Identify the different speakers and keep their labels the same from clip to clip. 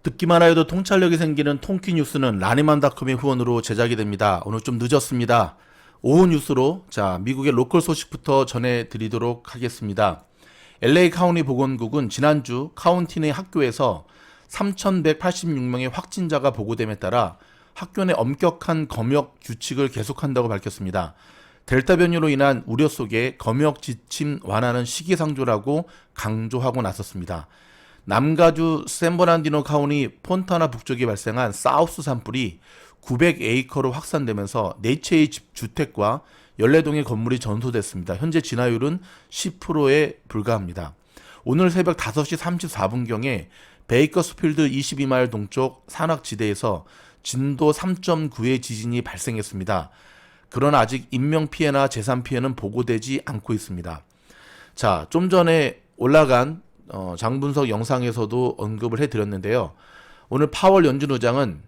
Speaker 1: 듣기만 해도 통찰력이 생기는 통키뉴스는 라니만닷컴의 후원으로 제작이 됩니다. 오늘 좀 늦었습니다. 오후 뉴스로 미국의 로컬 소식부터 전해드리도록 하겠습니다. LA 카운티 보건국은 지난주 카운티 내 학교에서 3,186명의 확진자가 보고됨에 따라 학교 내 엄격한 검역 규칙을 계속한다고 밝혔습니다. 델타 변이로 인한 우려 속에 검역 지침 완화는 시기상조라고 강조하고 나섰습니다. 남가주 샌버난디노 카운티 폰타나 북쪽에 발생한 사우스 산불이 900에이커로 확산되면서 4채의 주택과 14동의 건물이 전소됐습니다. 현재 진화율은 10%에 불과합니다. 오늘 새벽 5시 34분경에 베이커스필드 22마일 동쪽 산악지대에서 진도 3.9의 지진이 발생했습니다. 그러나 아직 인명피해나 재산피해는 보고되지 않고 있습니다. 좀 전에 올라간 장분석 영상에서도 언급을 해드렸는데요. 오늘 파월 연준 의장은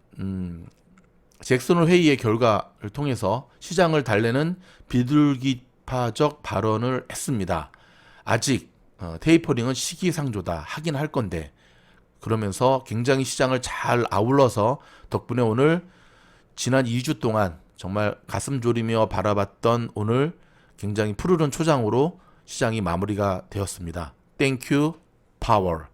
Speaker 1: 잭슨 회의의 결과를 통해서 시장을 달래는 비둘기파적 발언을 했습니다. 아직 테이퍼링은 시기상조다 하긴 할 건데, 그러면서 굉장히 시장을 잘 아울러서 덕분에 오늘 지난 2주 동안 정말 가슴 졸이며 바라봤던 오늘 굉장히 푸르른 초장으로 시장이 마무리가 되었습니다. 땡큐 파월.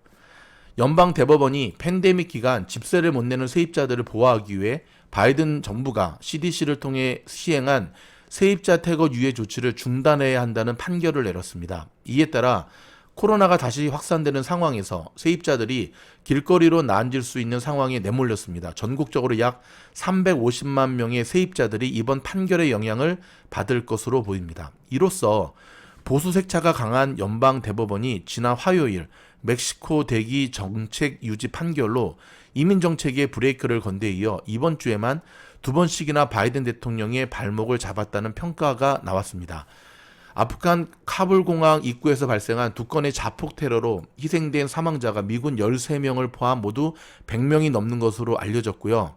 Speaker 1: 연방 대법원이 팬데믹 기간 집세를 못 내는 세입자들을 보호하기 위해 바이든 정부가 CDC를 통해 시행한 세입자 태거 유예 조치를 중단해야 한다는 판결을 내렸습니다. 이에 따라 코로나가 다시 확산되는 상황에서 세입자들이 길거리로 나앉을 수 있는 상황에 내몰렸습니다. 전국적으로 약 350만 명의 세입자들이 이번 판결의 영향을 받을 것으로 보입니다. 이로써 보수 색차가 강한 연방 대법원이 지난 화요일 멕시코 대기 정책 유지 판결로 이민 정책에 브레이크를 건 데 이어 이번 주에만 2번씩이나 바이든 대통령의 발목을 잡았다는 평가가 나왔습니다. 아프간 카불 공항 입구에서 발생한 2건의 자폭 테러로 희생된 사망자가 미군 13명을 포함 모두 100명이 넘는 것으로 알려졌고요.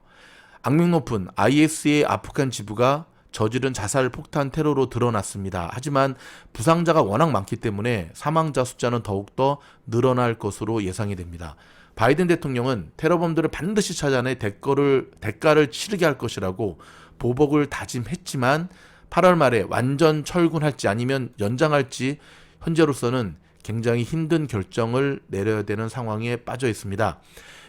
Speaker 1: 악명 높은 IS의 아프간 지부가 저지른 자살 폭탄 테러로 드러났습니다. 하지만 부상자가 워낙 많기 때문에 사망자 숫자는 더욱더 늘어날 것으로 예상이 됩니다. 바이든 대통령은 테러범들을 반드시 찾아내 대가를 치르게 할 것이라고 보복을 다짐했지만 8월 말에 완전 철군할지 아니면 연장할지 현재로서는 굉장히 힘든 결정을 내려야 되는 상황에 빠져 있습니다.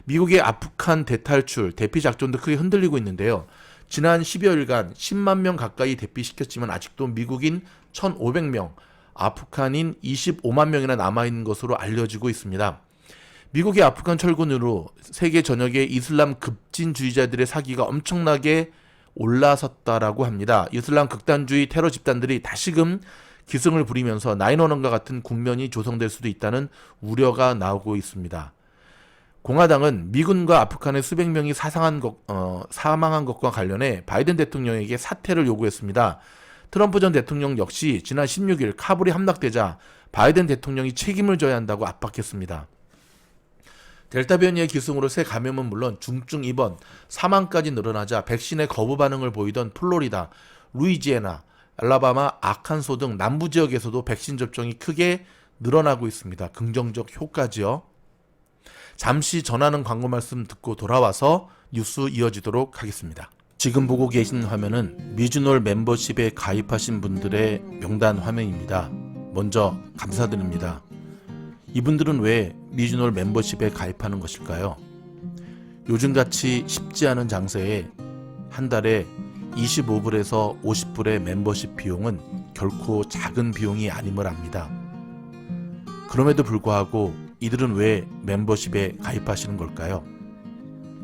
Speaker 1: 미국의 아프간 대탈출, 대피 작전도 크게 흔들리고 있는데요. 지난 10여일간 10만 명 가까이 대피시켰지만 아직도 미국인 1,500명, 아프간인 25만 명이나 남아있는 것으로 알려지고 있습니다. 미국의 아프간 철군으로 세계 전역의 이슬람 급진주의자들의 사기가 엄청나게 올라섰다라고 합니다. 이슬람 극단주의 테러 집단들이 다시금 기승을 부리면서 9/11과 같은 국면이 조성될 수도 있다는 우려가 나오고 있습니다. 공화당은 미군과 아프간의 수백 명이 사망한 것과 관련해 바이든 대통령에게 사퇴를 요구했습니다. 트럼프 전 대통령 역시 지난 16일 카불이 함락되자 바이든 대통령이 책임을 져야 한다고 압박했습니다. 델타 변이의 기승으로 새 감염은 물론 중증 입원, 사망까지 늘어나자 백신에 거부 반응을 보이던 플로리다, 루이지애나, 알라바마, 아칸소 등 남부 지역에서도 백신 접종이 크게 늘어나고 있습니다. 긍정적 효과지요. 잠시 전하는 광고 말씀 듣고 돌아와서 뉴스 이어지도록 하겠습니다. 지금 보고 계신 화면은 미주놀 멤버십에 가입하신 분들의 명단 화면입니다. 먼저 감사드립니다. 이분들은 왜 미주놀 멤버십에 가입하는 것일까요? 요즘같이 쉽지 않은 장세에 한 달에 25불에서 50불의 멤버십 비용은 결코 작은 비용이 아님을 압니다. 그럼에도 불구하고 이들은 왜 멤버십에 가입하시는 걸까요?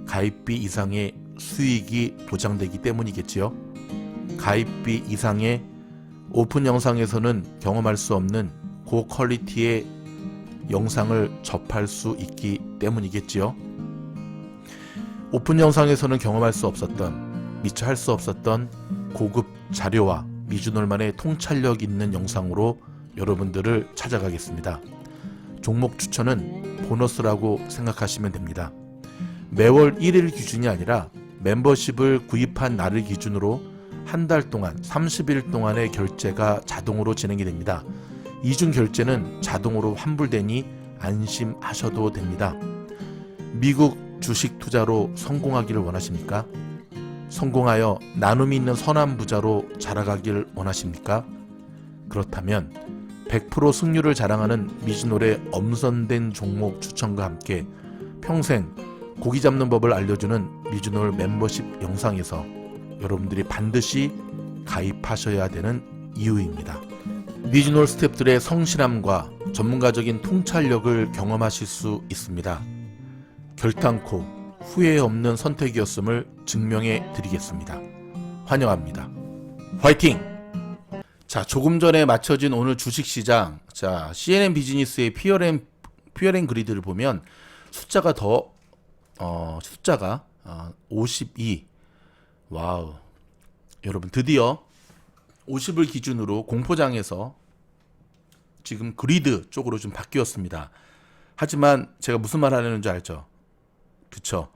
Speaker 1: 가입비 이상의 수익이 보장되기 때문이겠지요. 가입비 이상의 오픈 영상에서는 경험할 수 없는 고퀄리티의 영상을 접할 수 있기 때문이겠지요. 오픈 영상에서는 경험할 수 없었던, 미처 할 수 없었던 고급 자료와 미주놀만의 통찰력 있는 영상으로 여러분들을 찾아가겠습니다. 종목 추천은 보너스라고 생각하시면 됩니다. 매월 1일 기준이 아니라 멤버십을 구입한 날을 기준으로 한 달 동안 30일 동안의 결제가 자동으로 진행이 됩니다. 이중 결제는 자동으로 환불되니 안심하셔도 됩니다. 미국 주식 투자로 성공하기를 원하십니까? 성공하여 나눔이 있는 선한 부자로 자라가길 원하십니까? 그렇다면 100% 승률을 자랑하는 미즈놀의 엄선된 종목 추천과 함께 평생 고기 잡는 법을 알려주는 미즈놀 멤버십 영상에서 여러분들이 반드시 가입하셔야 되는 이유입니다. 미즈놀 스태프들의 성실함과 전문가적인 통찰력을 경험하실 수 있습니다. 결단코 후회 없는 선택이었음을 증명해 드리겠습니다. 환영합니다. 화이팅! 자, 조금 전에 맞춰진 오늘 주식시장, 자, CNN 비즈니스의 피어랭 그리드를 보면 숫자가 52. 와우. 여러분, 드디어 50을 기준으로 공포장에서 지금 그리드 쪽으로 좀 바뀌었습니다. 하지만 제가 무슨 말 하려는 줄 알죠? 그쵸?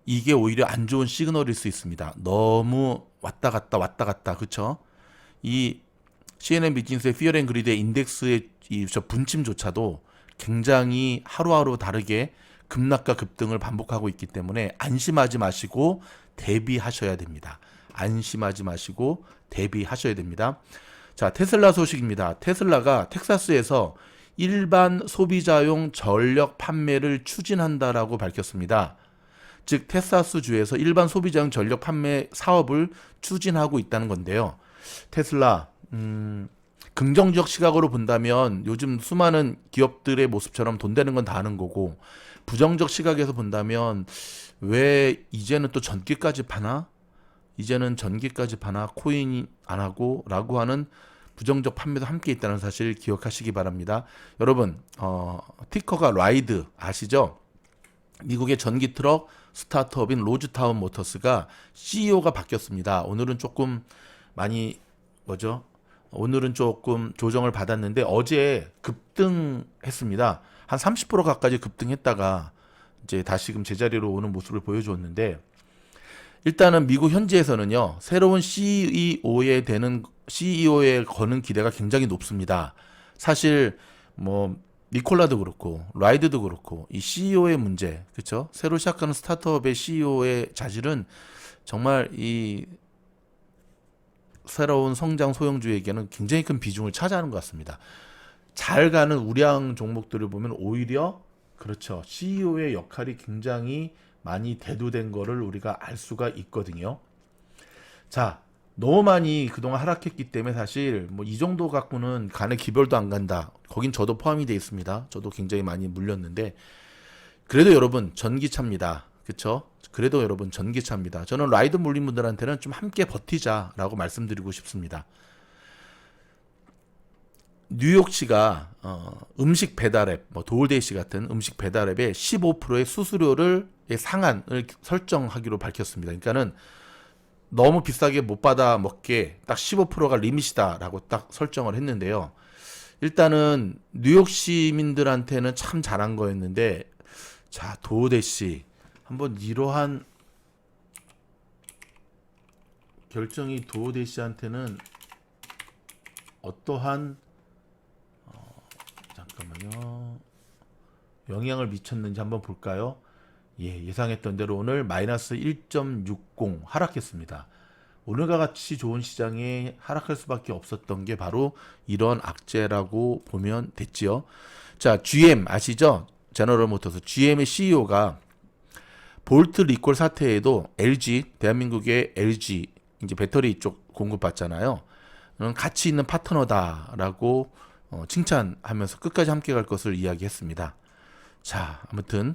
Speaker 1: 이게 오히려 안 좋은 시그널일 수 있습니다. 너무 왔다 갔다, 그쵸? 이 CNN 비즈니스의 피어랭 그리드의 인덱스의 저 분침조차도 굉장히 하루하루 다르게 급락과 급등을 반복하고 있기 때문에 안심하지 마시고 대비하셔야 됩니다. 안심하지 마시고 대비하셔야 됩니다. 자, 테슬라 소식입니다. 테슬라가 텍사스에서 일반 소비자용 전력 판매를 추진한다라고 밝혔습니다. 즉 텍사스 주에서 일반 소비자용 전력 판매 사업을 추진하고 있다는 건데요. 테슬라 긍정적 시각으로 본다면 요즘 수많은 기업들의 모습처럼 돈 되는 건 다 아는 거고, 부정적 시각에서 본다면 왜 이제는 또 전기까지 파나? 이제는 전기까지 파나? 코인 안 하고? 라고 하는 부정적 판매도 함께 있다는 사실 기억하시기 바랍니다. 여러분, 티커가 라이드 아시죠? 미국의 전기 트럭 스타트업인 로즈타운 모터스가 CEO가 바뀌었습니다. 오늘은 조금 조정을 받았는데 어제 급등했습니다. 한 30% 가까이 급등했다가 이제 다시금 제자리로 오는 모습을 보여주었는데, 일단은 미국 현지에서는요, 새로운 CEO에 거는 기대가 굉장히 높습니다. 사실 뭐 니콜라도 그렇고 라이드도 그렇고 이 CEO의 문제, 그렇죠? 새로 시작하는 스타트업의 CEO의 자질은 정말 이 새로운 성장 소형주에게는 굉장히 큰 비중을 차지하는 것 같습니다. 잘 가는 우량 종목들을 보면 오히려 그렇죠, CEO의 역할이 굉장히 많이 대두된 거를 우리가 알 수가 있거든요. 자, 너무 많이 그동안 하락했기 때문에 사실 뭐 이 정도 갖고는 간에 기별도 안 간다. 거긴 저도 포함이 되어 있습니다. 저도 굉장히 많이 물렸는데, 그래도 여러분 전기차입니다. 그쵸? 그래도 여러분 전기차입니다. 저는 라이드 물린 분들한테는 좀 함께 버티자라고 말씀드리고 싶습니다. 뉴욕시가 음식 배달앱, 뭐 도울데이시 같은 음식 배달앱에 15%의 수수료를 상한을 설정하기로 밝혔습니다. 그러니까는 너무 비싸게 못 받아 먹게 딱 15%가 리밋이다라고 딱 설정을 했는데요. 일단은 뉴욕 시민들한테는 참 잘한 거였는데, 자, 도우데시 한번 이러한 결정이 도우데시한테는 어떠한 잠깐만요, 영향을 미쳤는지 한번 볼까요? 예, 예상했던 대로 오늘 마이너스 1.60 하락했습니다. 오늘과 같이 좋은 시장에 하락할 수밖에 없었던 게 바로 이런 악재라고 보면 됐지요. 자, GM 아시죠? 제너럴 모터스 GM의 CEO가 볼트 리콜 사태에도 LG, 대한민국의 LG 이제 배터리 쪽 공급받잖아요. 같이 있는 파트너다라고 칭찬하면서 끝까지 함께 갈 것을 이야기했습니다. 자, 아무튼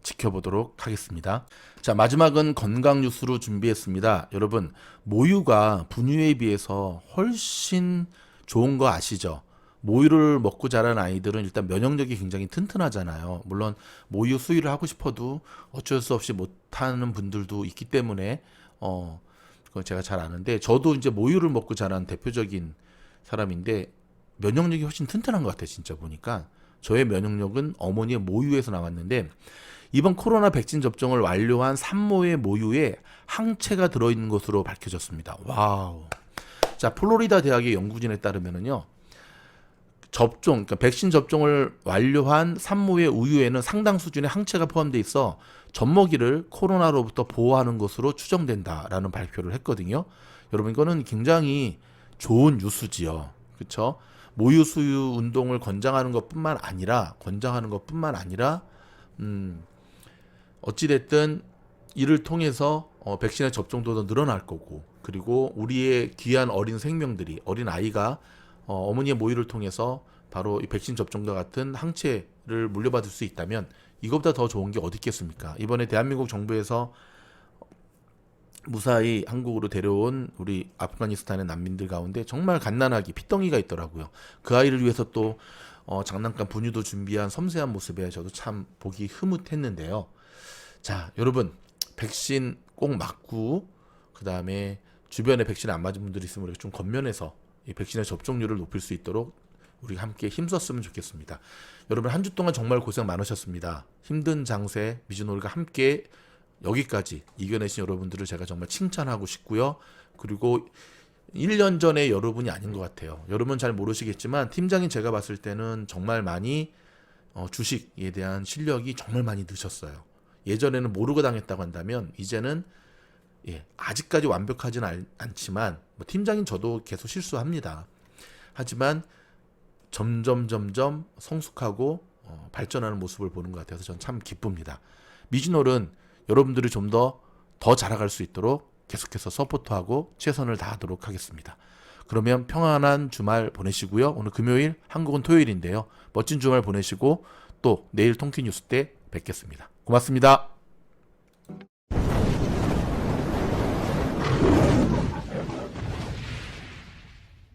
Speaker 1: 지켜보도록 하겠습니다. 자, 마지막은 건강 뉴스로 준비했습니다. 여러분, 모유가 분유에 비해서 훨씬 좋은 거 아시죠? 모유를 먹고 자란 아이들은 일단 면역력이 굉장히 튼튼하잖아요. 물론 모유 수유를 하고 싶어도 어쩔 수 없이 못하는 분들도 있기 때문에 그건 제가 잘 아는데, 저도 이제 모유를 먹고 자란 대표적인 사람인데 면역력이 훨씬 튼튼한 것 같아요. 진짜 보니까 저의 면역력은 어머니의 모유에서 나왔는데, 이번 코로나 백신 접종을 완료한 산모의 모유에 항체가 들어있는 것으로 밝혀졌습니다. 와우. 자, 플로리다 대학의 연구진에 따르면은요, 그러니까 백신 접종을 완료한 산모의 우유에는 상당 수준의 항체가 포함되어 있어 젖먹이를 코로나로부터 보호하는 것으로 추정된다라는 발표를 했거든요. 여러분 이거는 굉장히 좋은 뉴스지요. 그렇죠? 모유 수유 운동을 권장하는 것뿐만 아니라 어찌 됐든 이를 통해서 백신의 접종도도 늘어날 거고, 그리고 우리의 귀한 어린 생명들이, 어린 아이가 어머니의 모유를 통해서 바로 이 백신 접종과 같은 항체를 물려받을 수 있다면 이것보다 더 좋은 게 어디 있겠습니까? 이번에 대한민국 정부에서 무사히 한국으로 데려온 우리 아프가니스탄의 난민들 가운데 정말 갓난아기 핏덩이가 있더라고요. 그 아이를 위해서 또 장난감 분유도 준비한 섬세한 모습에 저도 참 보기 흐뭇했는데요. 자, 여러분 백신 꼭 맞고, 그 다음에 주변에 백신 안 맞은 분들이 있으면 우리가 좀 겉면해서 이 백신의 접종률을 높일 수 있도록 우리 함께 힘썼으면 좋겠습니다. 여러분 한 주 동안 정말 고생 많으셨습니다. 힘든 장세 미즈노을과 함께 여기까지 이겨내신 여러분들을 제가 정말 칭찬하고 싶고요. 그리고 1년 전에 여러분이 아닌 것 같아요. 여러분 잘 모르시겠지만 팀장인 제가 봤을 때는 정말 많이 주식에 대한 실력이 정말 많이 느셨어요. 예전에는 모르고 당했다고 한다면 이제는 아직까지 완벽하지는 않지만 팀장인 저도 계속 실수합니다. 하지만 점점 성숙하고 발전하는 모습을 보는 것 같아서 전 참 기쁩니다. 미즈놀은 여러분들이 좀 더 자라갈 수 있도록 계속해서 서포트하고 최선을 다하도록 하겠습니다. 그러면 평안한 주말 보내시고요. 오늘 금요일, 한국은 토요일인데요. 멋진 주말 보내시고 또 내일 통키뉴스 때 뵙겠습니다. 고맙습니다.